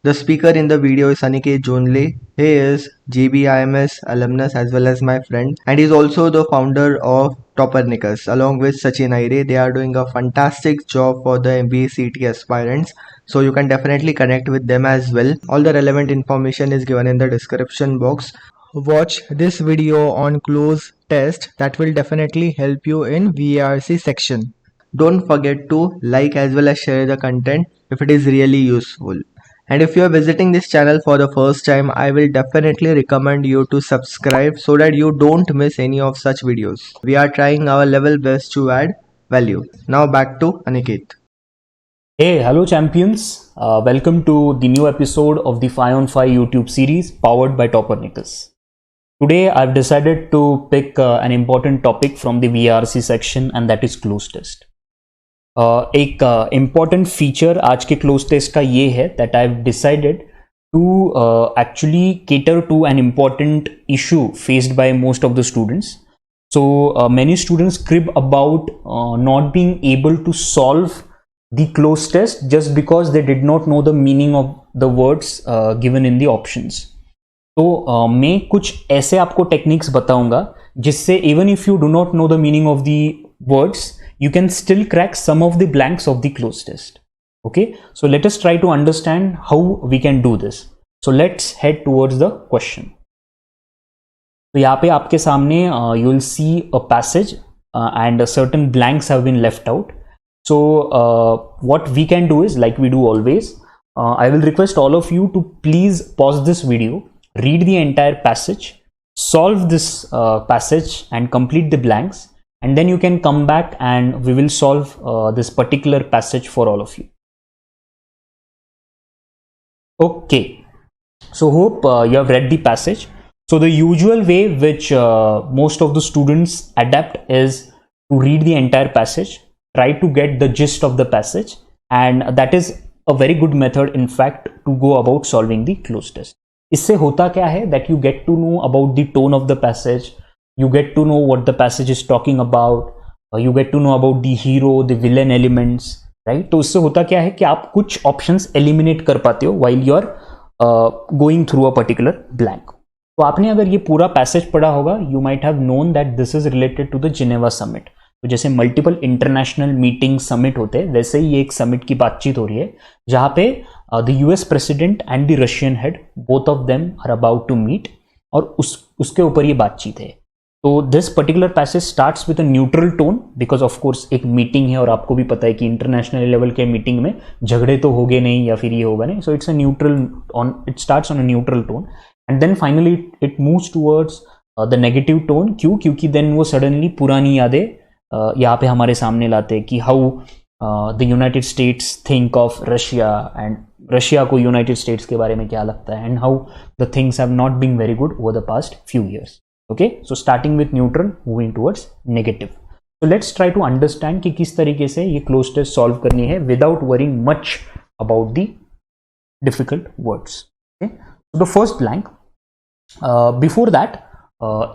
The speaker in the video is Aniket Jonle. He is GBIMS alumnus as well as my friend, and he's also the founder of Toppernicus. Along with Sachin Aire, they are doing a fantastic job for the MBA CT aspirants. So you can definitely connect with them as well. All the relevant information is given in the description box. Watch this video on close test that will definitely help you in VRC section. Don't forget to like as well as share the content if it is really useful. And if you are visiting this channel for the first time, I will definitely recommend you to subscribe so that you don't miss any of such videos. We are trying our level best to add value. Now back to Aniket. Hey, hello champions. Welcome to the new episode of the 5 on 5 YouTube series powered by Toppernicus. Today I've decided to pick an important topic from the VRC section, and that is close test. एक important feature आज के close test का ये है that I've decided to actually cater to an important issue faced by most of the students. So many students crib about not being able to solve the close test just because they did not know the meaning of the words given in the options. तो मैं कुछ ऐसे आपको techniques बताऊंगा जिससे even if you do not know the meaning of the words you can still crack some of the blanks of the close test. Okay, so let us try to understand how we can do this. So let's head towards the question. तो यहाँ पे आपके सामने you will see a passage and certain blanks have been left out. So what we can do is, like we do always, I will request all of you to please pause this video, read the entire passage, solve this passage and complete the blanks. And then you can come back and we will solve this particular passage for all of you. Okay, so hope you have read the passage. So the usual way which most of the students adapt is to read the entire passage, try to get the gist of the passage, and that is a very good method in fact to go about solving the close test. इससे होता क्या है that you get to know about the tone of the passage, you get to know what the passage is talking about, you get to know about the hero, the villain elements, right? तो उससे होता क्या है कि आप कुछ options eliminate कर पाते हो while you are going through a particular blank. तो आपने अगर ये पूरा passage पढ़ा होगा, you might have known that this is related to the Geneva summit. तो जैसे मल्टीपल इंटरनेशनल मीटिंग समिट होते हैं, वैसे ही एक समिट की बातचीत हो रही है जहाँ पे the US president and the Russian head both of them are about to meet, और उसके ऊपर ये बातचीत है. तो this particular passage starts with a neutral tone because of course एक मीटिंग है और आपको भी पता है कि इंटरनेशनल लेवल के मीटिंग में झगड़े तो होंगे नहीं या फिर ये होगा नहीं. So it's a neutral on, it starts on a neutral tone and then finally it moves towards the negative tone. क्यों? क्योंकि देन वो सडनली पुरानी यादें यहाँ पे हमारे सामने लाते हैं कि how the United States think of Russia and Russia को यूनाइटेड स्टेट्स के बारे में क्या लगता है and how the things have not been very good over the past few years. Okay, so starting with neutral, moving towards negative. So let's try to understand कि किस तरीके से ये close test solve करनी है without worrying much about the difficult words. Okay, so the first blank. Before that,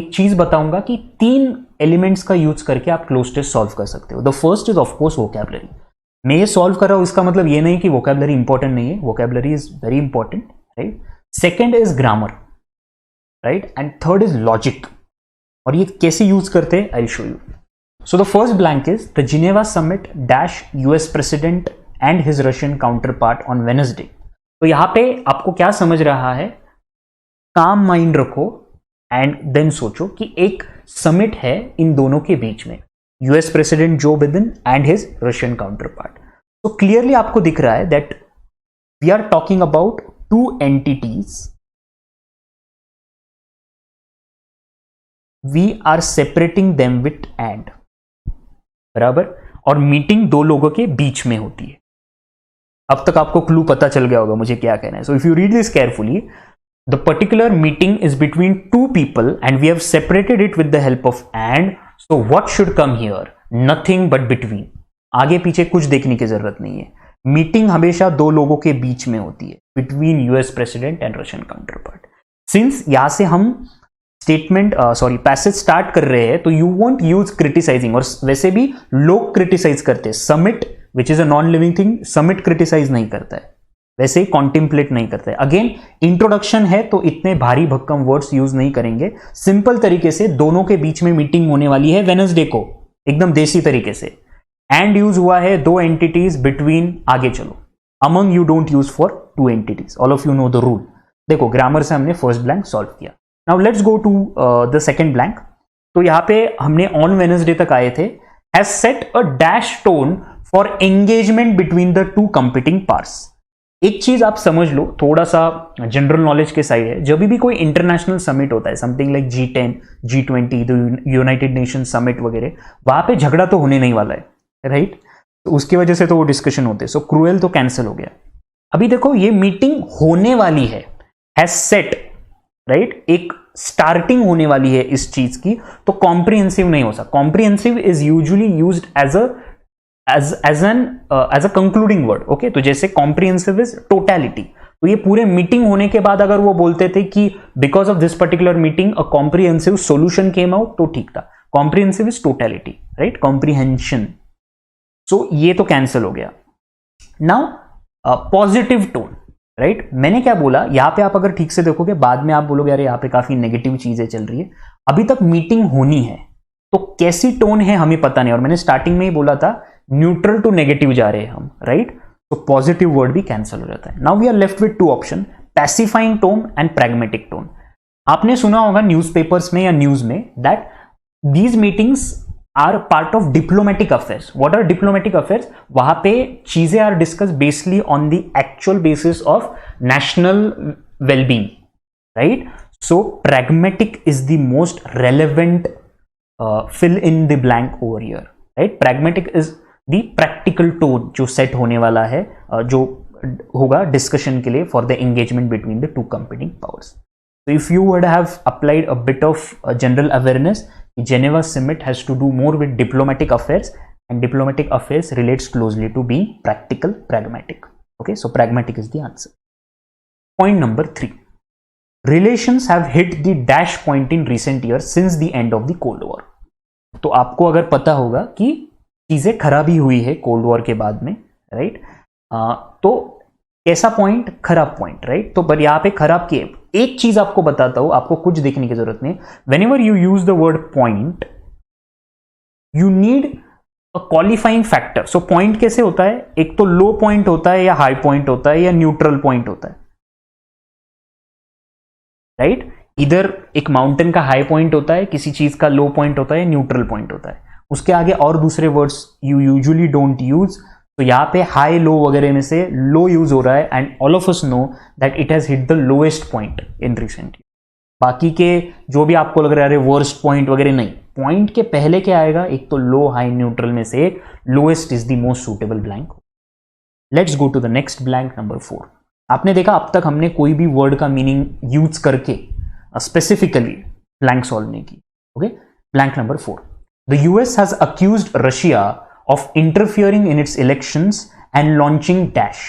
एक चीज बताऊंगा कि 3 elements का यूज करके आप close test solve कर सकते हो. The first is of course vocabulary. मैं ये solve कर रहा हूं इसका मतलब ये नहीं कि vocabulary important नहीं है. Vocabulary is very important, right? Second is grammar. Right, and third is logic. और ये कैसे यूज करते हैं I'll show you. So the first blank is the Geneva summit dash US president and his Russian counterpart on Wednesday. तो यहाँ पे आपको क्या समझ रहा है, काम माइंड रखो एंड देन सोचो कि एक समिट है इन दोनों के बीच में, US president Joe Biden and his Russian counterpart. तो क्लियरली आपको दिख रहा है that we are talking about 2 entities. We are separating them with and. बराबर, और मीटिंग 2 लोगों के बीच में होती है. अब तक आपको क्लू पता चल गया होगा मुझे क्या कहना है. So if you read this carefully, the particular meeting is between 2 people and we have separated it with the help of and. So what should come here? Nothing but between. आगे पीछे कुछ देखने की जरूरत नहीं है. मीटिंग हमेशा 2 लोगों के बीच में होती है, between US president and Russian counterpart. Since यहां से हम स्टेटमेंट पैसेज स्टार्ट कर रहे हैं तो यू वॉन्ट यूज क्रिटिसाइजिंग, और वैसे भी लोग क्रिटिसाइज करते हैं. Summit which is a non living thing, summit criticise नहीं करता है. वैसे ही कॉन्टिम्पलेट नहीं करते। अगेन इंट्रोडक्शन है तो इतने भारी भक्कम वर्ड्स यूज नहीं करेंगे, सिंपल तरीके से दोनों के बीच में मीटिंग होने वाली है वेनसडे को, एकदम देसी तरीके से। एंड यूज हुआ है दो एंटिटीज बिटवीन, आगे चलो, among you don't use for two entities, all of you know the rule. देखो ग्रामर से हमने फर्स्ट ब्लैंक सॉल्व किया। Now let's go to the second blank. तो यहां पे हमने ऑन वेनसडे तक आए थे, has set a dash tone for engagement between the two competing parts. एक चीज आप समझ लो, थोड़ा सा जनरल नॉलेज के साइड है, जब भी कोई इंटरनेशनल समिट होता है, something like G10, G20, the United nation summit वगैरह, वहां पे झगड़ा तो होने नहीं वाला है, राइट? तो उसकी वजह से तो वो डिस्कशन होते हैं, सो क्रूएल तो कैंसिल हो गया। अभी देखो ये मीटिंग होने वाली है, हैज सेट, राइट? एक स्टार्टिंग होने वाली है इस चीज की, तो कॉम्प्रिहेंसिव नहीं हो सकता। Comprehensive is usually used as a concluding word, okay? तो जैसे कॉम्प्रिहेंसिव इज टोटलिटी, तो ये पूरे मीटिंग होने के बाद अगर वो बोलते थे कि because of this particular meeting a comprehensive solution came out, तो ठीक था। Comprehensive is totality, right? Comprehension. So ये तो कैंसिल हो गया। Now positive tone, right? मैंने क्या बोला, यहां पे आप अगर ठीक से देखोगे, बाद में आप बोलोगे अरे यहां पे काफी नेगेटिव चीजें चल रही है। अभी तक मीटिंग होनी है, तो कैसी टोन है हमें पता नहीं, और मैंने स्टार्टिंग में ही बोला था न्यूट्रल टू नेगेटिव जा रहे हैं हम, राइट? तो पॉजिटिव वर्ड भी कैंसिल हो जाता है। Now we are left with two option, pacifying tone and pragmatic tone. आपने सुना होगा न्यूज़पेपर्स में या न्यूज में that these meetings are part of diplomatic affairs. What are diplomatic affairs? वहां पे चीजें are discuss basically on the actual basis of national wellbeing, right? So pragmatic is the most relevant fill in the blank over here, right? Pragmatic is the practical tone जो set होने वाला है, जो होगा discussion के लिए for the engagement between the two competing powers. So if you would have applied a bit of general awareness, Geneva Summit has to do more with diplomatic affairs, and diplomatic affairs relates closely to being practical, pragmatic. Okay, so pragmatic is the answer. Point number 3. Relations have hit the dash point in recent years since the end of the Cold War. तो आपको अगर पता होगा कि चीजें खराबी हुई है कोल्ड वॉर के बाद में, राइट? तो कैसा पॉइंट? खराब पॉइंट, राइट? तो पर यहां पे खराब की एक चीज आपको बताता हूं, आपको कुछ देखने की जरूरत नहीं। Whenever you use the word point, you need a qualifying factor. So point कैसे होता है? एक तो लो पॉइंट होता है, या हाई पॉइंट होता है, या न्यूट्रल पॉइंट होता है, राइट? इधर एक माउंटेन का हाई पॉइंट होता है, किसी चीज का लो पॉइंट होता है, न्यूट्रल पॉइंट होता है। उसके आगे और दूसरे words you usually don't use. तो यहां पे हाई लो वगैरह में से लो यूज हो रहा है, and all of us know that it has hit the lowest point in recent year. बाकी के जो भी आपको लग रहा है वर्स्ट पॉइंट वगैरह, नहीं, पॉइंट के पहले क्या आएगा? एक तो लो, हाई, न्यूट्रल में से एक lowest is the most suitable blank. Let's go to the next blank number 4। आपने देखा अब तक हमने कोई भी वर्ड का मीनिंग यूज करके स्पेसिफिकली ब्लैंक सॉल्व नहीं की। Okay, blank number 4। The US has accused Russia of interfering in its elections and launching dash।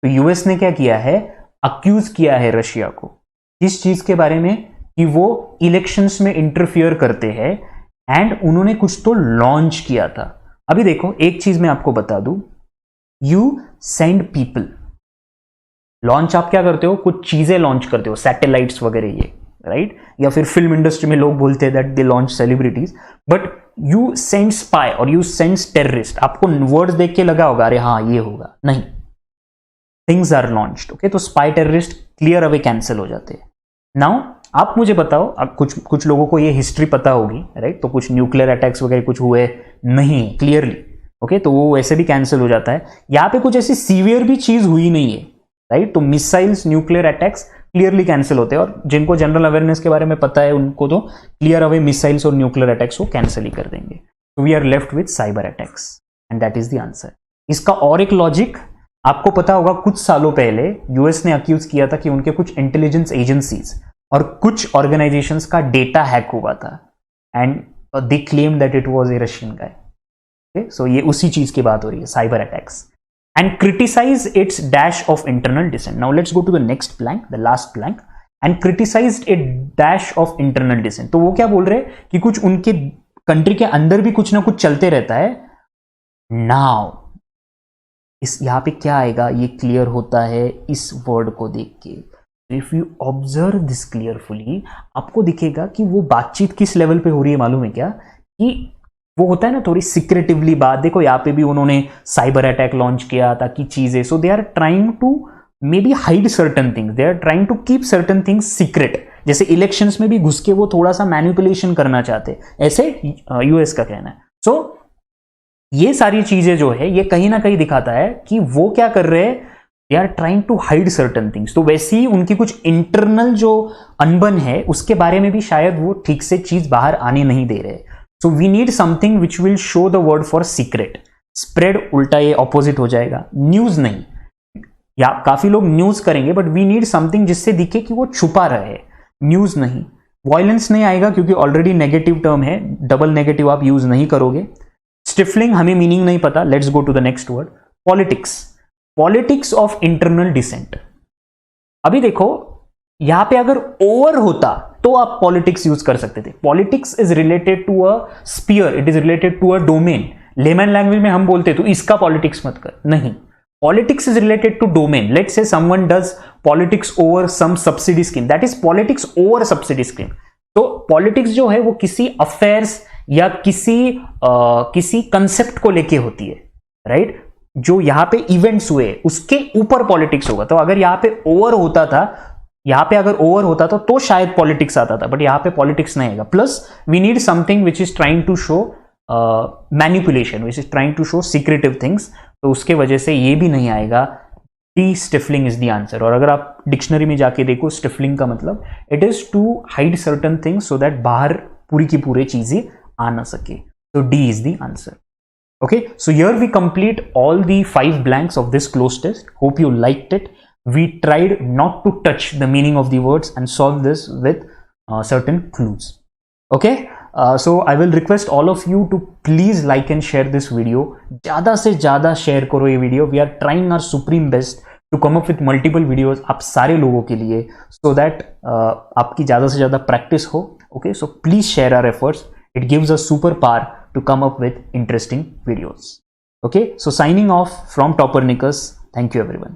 तो यूएस ने क्या किया है? अक्यूज किया है रशिया को इस चीज के बारे में कि वो इलेक्शंस में इंटरफियर करते हैं, एंड उन्होंने कुछ तो लॉन्च किया था। अभी देखो एक चीज मैं आपको बता दूं, यू सेंड पीपल, लॉन्च आप क्या करते हो? कुछ चीजें लॉन्च करते हो, सैटेलाइट्स वगैरह ये, राइट? या फिर फिल्म इंडस्ट्री में लोग बोलते हैं that they launch celebrities, but you send spy और यू सेंड टेररिस्ट। आपको वर्ड्स देख के लगा होगा अरे हाँ ये होगा, नहीं, थिंग्स आर लॉन्च्ड। ओके, तो spy, terrorist clear away cancel हो जाते हैं। नाउ आप मुझे बताओ, अब कुछ लोगों को ये हिस्ट्री पता होगी, राइट? तो कुछ न्यूक्लियर अटैक्स वगैरह कुछ हुए नहीं क्लियरली, ओके, तो वो वैसे भी कैंसिल हो जाता है। यहां पे कुछ ऐसी सीवियर भी चीज हुई नहीं है, राइट? तो missiles, nuclear attacks clearly cancel होते हैं, और जिनको जनरल अवेयरनेस के बारे में पता है उनको तो क्लियर अवे मिसाइल्स और न्यूक्लियर अटैक्स को कैंसिल ही कर देंगे। तो we are left with cyber attacks, and that is the answer. इसका और एक लॉजिक आपको पता होगा, कुछ सालों पहले यूएस ने अक्यूज किया था कि उनके कुछ इंटेलिजेंस एजेंसीज और कुछ ऑर्गेनाइजेशंस का डेटा हैक हुआ था, and they claim that it was a Russian guy. Okay, so ये उसी चीज की बात हो रही है, cyber attacks. And criticize its dash of internal dissent. Now let's go to the next blank, the last blank, and criticized a dash of internal dissent. तो वो क्या बोल रहे हैं कि कुछ उनके कंट्री के अंदर भी कुछ ना कुछ चलते रहता है। Now इस यहाँ पे क्या आएगा ये क्लियर होता है इस वर्ड को देख के. इफ यू ऑब्जर्व दिस क्लियरफुली, आपको दिखेगा कि वो बातचीत किस लेवल पे हो रही है मालूम है क्या, कि वो होता है ना थोड़ी सिक्रेटिवली बात. देखो यहाँ पे भी उन्होंने साइबर अटैक लॉन्च किया ताकि चीजें, so they are trying to maybe hide certain things, they are trying to keep certain things secret. जैसे इलेक्शंस में भी घुस के वो थोड़ा सा मैनिपुलेशन करना चाहते, ऐसे यूएस का कहना है. सो ये सारी चीजें जो है ये कहीं ना कहीं दिखाता है कि वो क्या कर रहे हैं, they are trying to hide certain things. तो वैसे ही उनकी कुछ इंटरनल जो अनबन है उसके बारे में भी शायद वो ठीक से चीज बाहर आने नहीं दे रहे. So we need something which will show the word for secret. Spread उल्टा ये ऑपोजिट हो जाएगा, न्यूज नहीं. या काफी लोग न्यूज करेंगे बट वी नीड समथिंग जिससे दिखे कि वो छुपा रहे, न्यूज नहीं. वायलेंस नहीं आएगा क्योंकि ऑलरेडी नेगेटिव टर्म है, डबल नेगेटिव आप यूज नहीं करोगे. स्टिफलिंग हमें मीनिंग नहीं पता, let's go to the next word. Politics, politics of internal dissent. अभी देखो यहां पे अगर ओवर होता तो आप पॉलिटिक्स यूज कर सकते थे. Politics is related to a sphere, it is related to a domain. Layman language में हम बोलते तो इसका पॉलिटिक्स मत कर, नहीं. Politics is related to domain. Let's say someone does politics over some subsidy scheme. That is politics over subsidy scheme. तो politics जो है वो किसी affairs या किसी concept को लेके होती है, right? जो यहाँ पे events हुए उसके ऊपर politics होगा. तो अगर यहाँ पे over होता था, यहाँ पे अगर over होता था तो शायद politics आता था, but यहाँ पे politics नहीं आएगा. Plus we need something which is trying to show manipulation, which is trying to show secretive things. तो उसके वजह से ये भी नहीं आएगा. D stifling is the answer. और अगर आप डिक्शनरी में जाके देखो स्टिफलिंग का मतलब it is to hide certain things so that बाहर पूरी की पूरी चीजें आ ना सके. तो D is the answer. Okay, so here we complete all the 5 blanks of this cloze test. Hope you liked it. We tried not to touch the meaning of the words and solve this with certain clues. Okay, so I will request all of you to please like and share this video. ज़्यादा से ज़्यादा share करो ये video. We are trying our supreme best to come up with multiple videos आप सारे लोगों के लिए, so that आपकी ज़्यादा से ज़्यादा practice हो. Okay, so please share our efforts. It gives us superpower to come up with interesting videos. Okay, so signing off from Toppernicus. Thank you everyone.